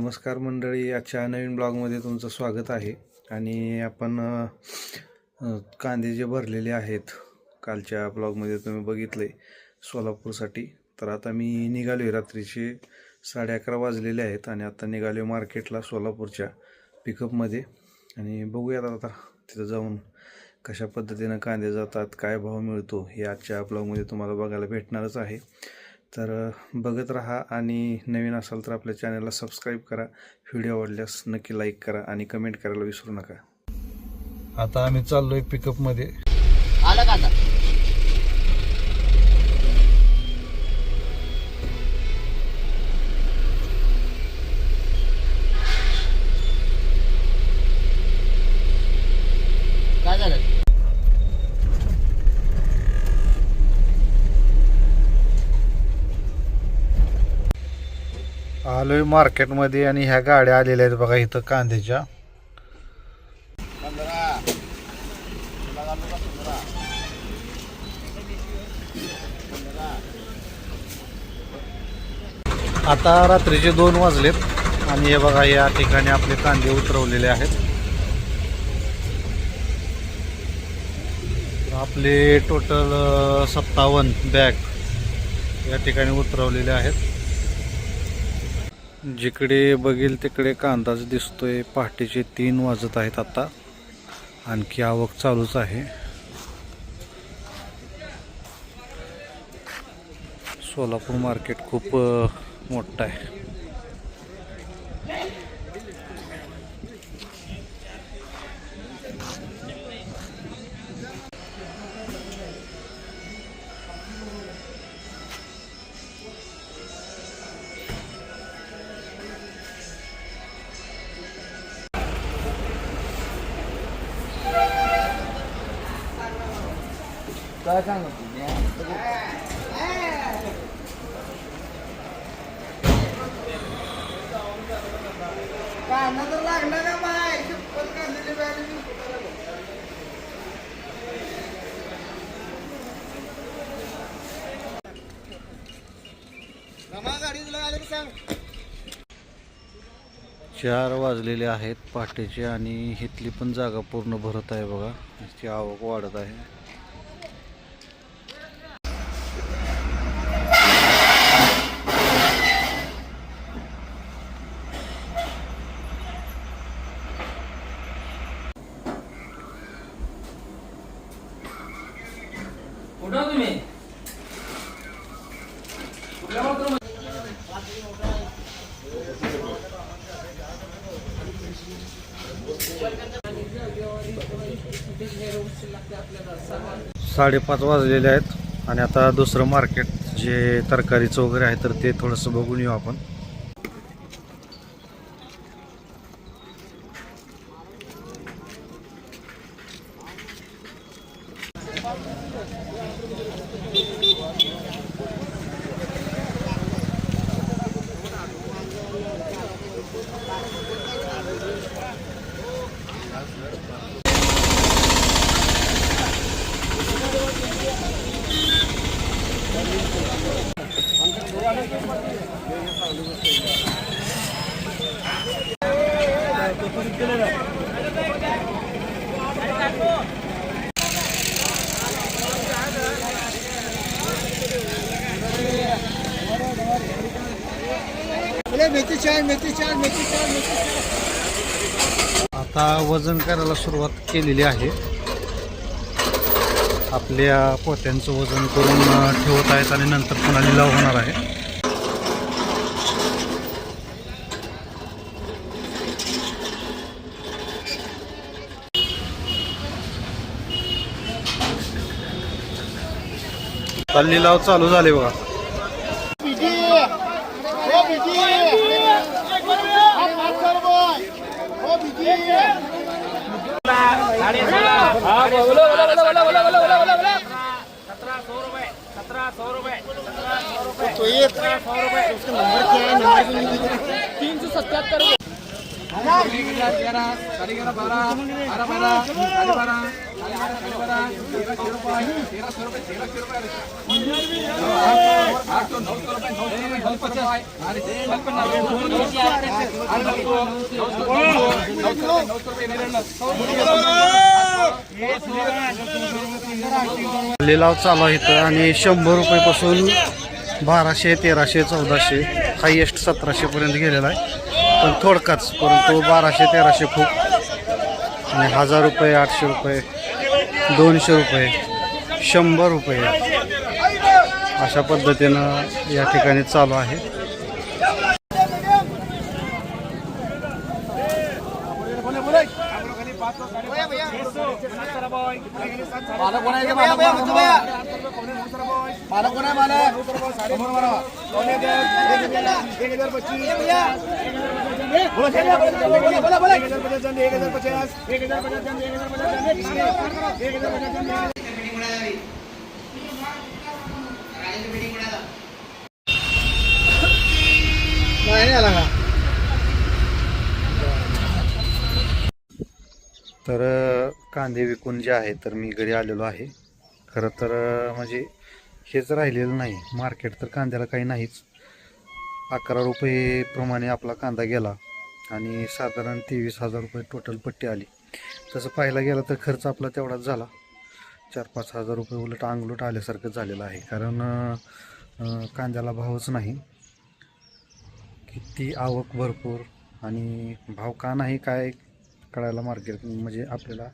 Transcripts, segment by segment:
नमस्कार मंडळी, आजच्या नवीन ब्लॉगमध्ये तुमचं स्वागत आहे. आणि आपण कांदे जे भरलेले आहेत कालच्या ब्लॉगमध्ये तुम्ही बघितले सोलापूरसाठी. तर आता मी निघालो आहे, रात्रीचे 11:30 वाजलेले आहेत आणि आता निघालो मार्केटला सोलापूरच्या पिकअपमध्ये. आणि बघूयात आता तिथं जाऊन कशा पद्धतीनं कांदे जातात, काय भाव मिळतो हे आजच्या ब्लॉगमध्ये तुम्हाला बघायला भेटणारच आहे. तर बघत राहा आणि नवीन असाल तर आपल्या चॅनलला सबस्क्राईब करा. व्हिडिओ आवडल्यास नक्की लाईक करा आणि कमेंट करायला विसरू नका. आता आम्ही चाललोय पिकअपमध्ये. आला का आता? काय झालं? आलोय मार्केटमध्ये आणि ह्या गाड्या आलेल्या आहेत बघा इथं कांद्याच्या. आता रात्रीचे 2 वाजलेत आणि हे बघा या ठिकाणी आपले कांदे उतरवलेले आहेत. आपले टोटल 57 बॅग या ठिकाणी उतरवलेले आहेत. जिकडे बघेल तिकडे कांदाच दिसतोय. पहाटेचे 3 वाजत आहेत आता, आणखी आवक चालूच आहे. सोलापूर मार्केट खूप मोठं आहे. काय सांगतो कांदा तर लागणार का बाय? चप्पल कांदे गाडी आले सांग. 4 वाजलेले आहेत पहाटेचे आणि इथली पण जागा पूर्ण भरत आहे बघा. ती आवक वाढत आहे. कुठं तुम्ही? साडेपाच वाजलेले आहेत आणि आता दुसरं मार्केट जे तरकारीचं वगैरे आहे तर ते थोडंसं बघून येऊ आपण. आता वजन करायला सुरुवात केलेली आहे. आपल्या पोत्यांचं वजन करून ठेवत आहेत आणि नंतर पुन्हा लिलाव होणार आहे. लिलाव चालू झाले बघा. तो ये 100 रुपए उसका नंबर क्या है? नंबर 377 11 11 12 12 12 लिलाव चालू आहे इथं आणि 100 रुपयापासून 1200, 1300, 1400 हायएस्ट 1700 पर्यंत गेलेला आहे. पण थोडकाच, परंतु 1200, 1300 खूप आणि 1000 रुपये, 800 रुपये, 200 रुपये, 100 रुपये अशा पद्धतीनं या ठिकाणी चालू आहे. तर कांदे विकून जे आहे तर मी घरी आलेलो आहे. खरं तर म्हणजे हेच राहिलेलं नाही, मार्केट तर कांद्याला काही नाहीच. 11 रुपये प्रमाणे आपला कांदा गेला आणि साधारण 23,000 रुपये टोटल पट्टी आली. तसं पाहायला गेलं तर खर्च आपला तेवढाच झाला, 4-5 हजार रुपये उलट अंगलट आल्यासारखं झालेलं आहे. कारण कांद्याला भावच नाही, किती आवक भरपूर आणि भाव का नाही काय कळायला मार्केट म्हणजे आपल्याला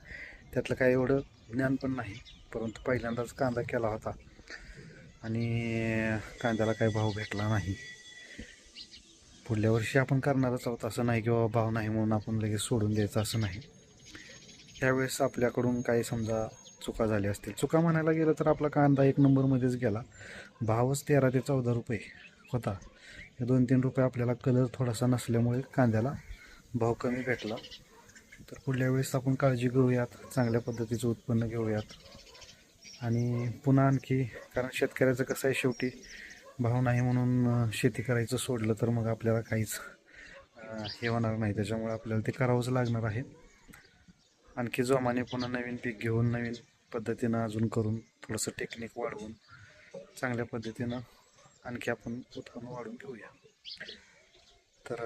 त्यातलं काय एवढं ज्ञान पण नाही. परंतु पहिल्यांदाच कांदा केला होता आणि कांद्याला काही भाव भेटला नाही. पुढल्या वर्षी आपण करणारच आहोत, असं नाही किंवा भाव नाही म्हणून आपण लगेच सोडून द्यायचं असं नाही. त्यावेळेस आपल्याकडून काही समजा चुका झाल्या असतील, चुका म्हणायला गेलं तर आपला कांदा 1 नंबरमध्येच गेला. भावच 13 ते 14 रुपये होता. 2-3 रुपये आपल्याला कलर थोडासा नसल्यामुळे कांद्याला भाव कमी भेटला. तर पुढल्या वेळेस आपण काळजी घेऊयात, चांगल्या पद्धतीचं उत्पन्न घेऊयात आणि पुन्हा आणखी, कारण शेतकऱ्याचं कसं आहे, शेवटी भाव नाही म्हणून शेती करायचं सोडलं तर मग आपल्याला काहीच हे होणार नाही. त्याच्यामुळे आपल्याला ते करावंच लागणार आहे. आणखी जोमाने पुन्हा नवीन पीक घेऊन नवीन पद्धतीनं अजून करून थोडंसं टेक्निक वाढवून चांगल्या पद्धतीनं आणखी आपण उत्पन्न वाढवून घेऊया. तर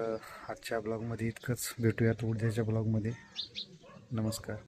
आजच्या ब्लॉगमध्ये इतकंच. भेटूयात उद्याच्या ब्लॉगमध्ये. नमस्कार.